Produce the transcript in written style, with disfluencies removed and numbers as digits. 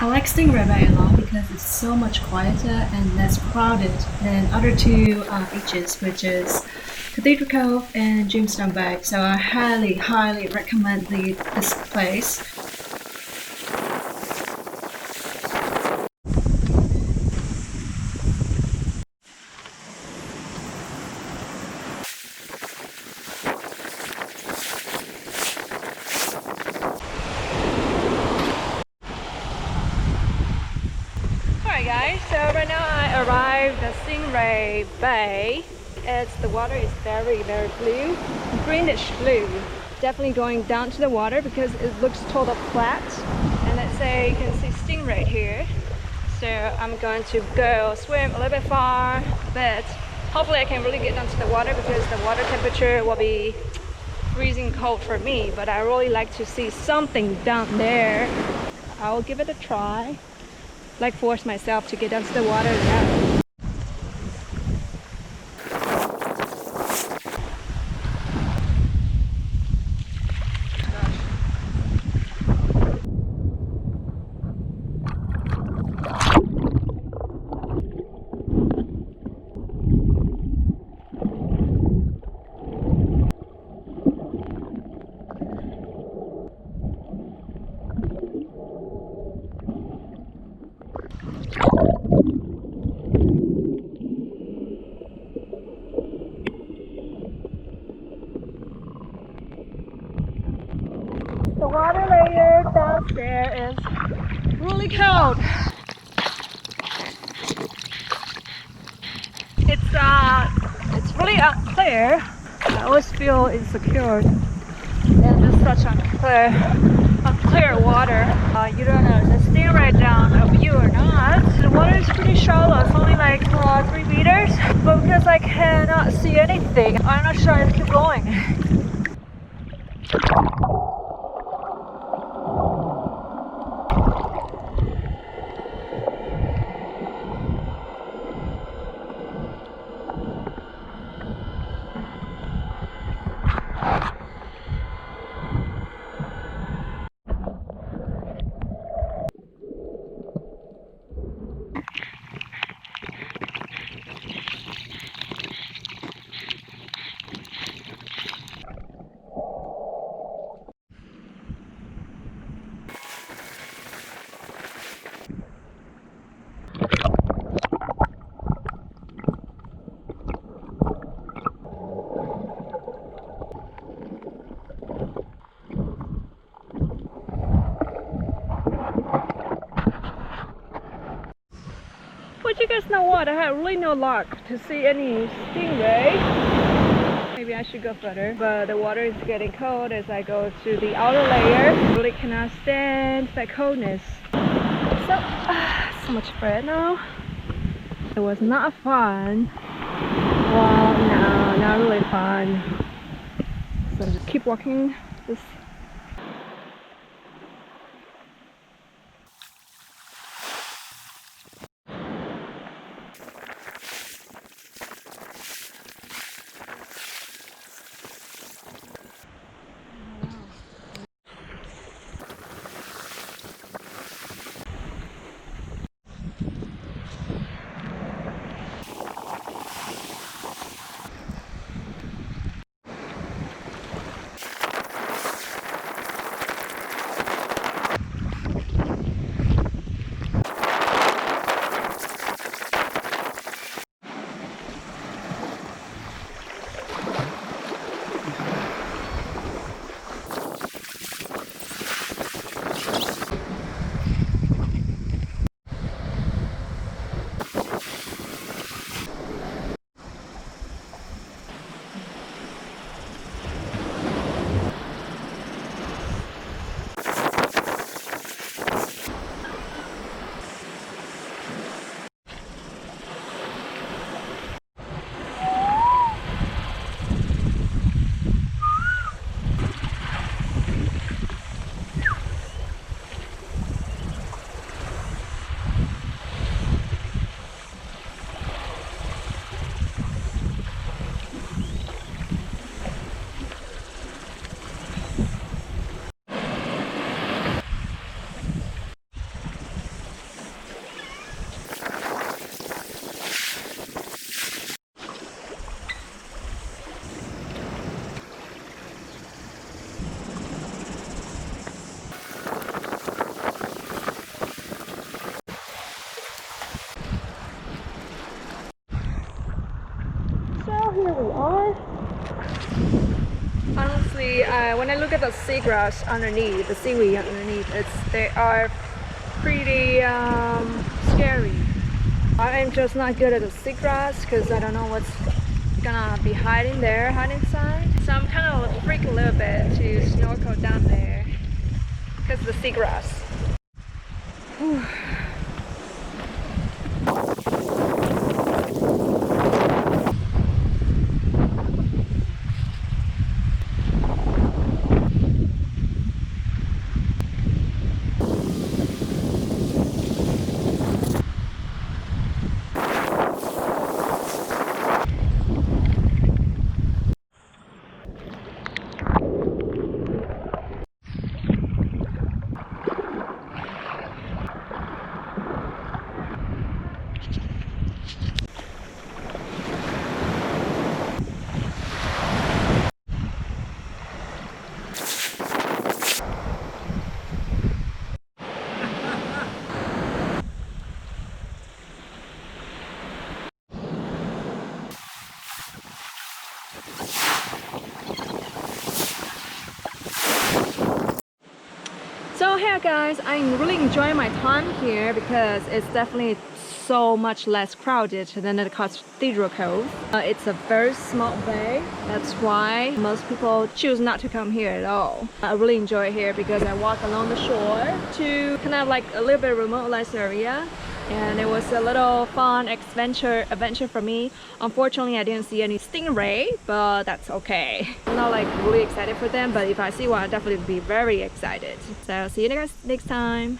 I like Stingray Bay a lot because it's so much quieter and less crowded than other two beaches, which is Cathedral Cove and Jamestown Bay. So I highly recommend this place. Alright guys, so right now I arrived at Stingray Bay. The water is very blue, greenish blue. Definitely going down to the water because it looks total flat. And let's say you can see stingray here. So I'm going to go swim a little bit far, but hopefully I can really get down to the water because the water temperature will be freezing cold for me. But I really like to see something down there. I'll give it a try. Like force myself to get down to the water now. The water layer down there is really cold. It's really unclear. I always feel insecure. And it's such unclear water. You don't know if it's still right down of you or not. The water is pretty shallow. It's only like 3 meters. But because I cannot see anything, I'm not sure I keep going. But you guys know what? I have really no luck to see any stingray. Maybe I should go further, but the water is getting cold as I go to the outer layer. I really cannot stand that coldness. So much afraid now. It was not fun. Well, no, not really fun. So just keep walking this. we are. Honestly, when I look at the seagrass underneath, the seaweed underneath, they are pretty scary. I'm just not good at the seagrass because I don't know what's gonna be hiding there, hiding inside. So I'm kind of freak a little bit to snorkel down there because of the seagrass. Whew. So here guys, I'm really enjoying my time here because it's definitely so much less crowded than the Cathedral Cove. It's a very small bay. That's why most people choose not to come here at all. I really enjoy it here because I walk along the shore to kind of like a little bit remote area. And it was a little fun adventure for me. Unfortunately, I didn't see any stingray, but that's okay. I'm not like really excited for them, but if I see one, I'll definitely be very excited. So see you guys next time.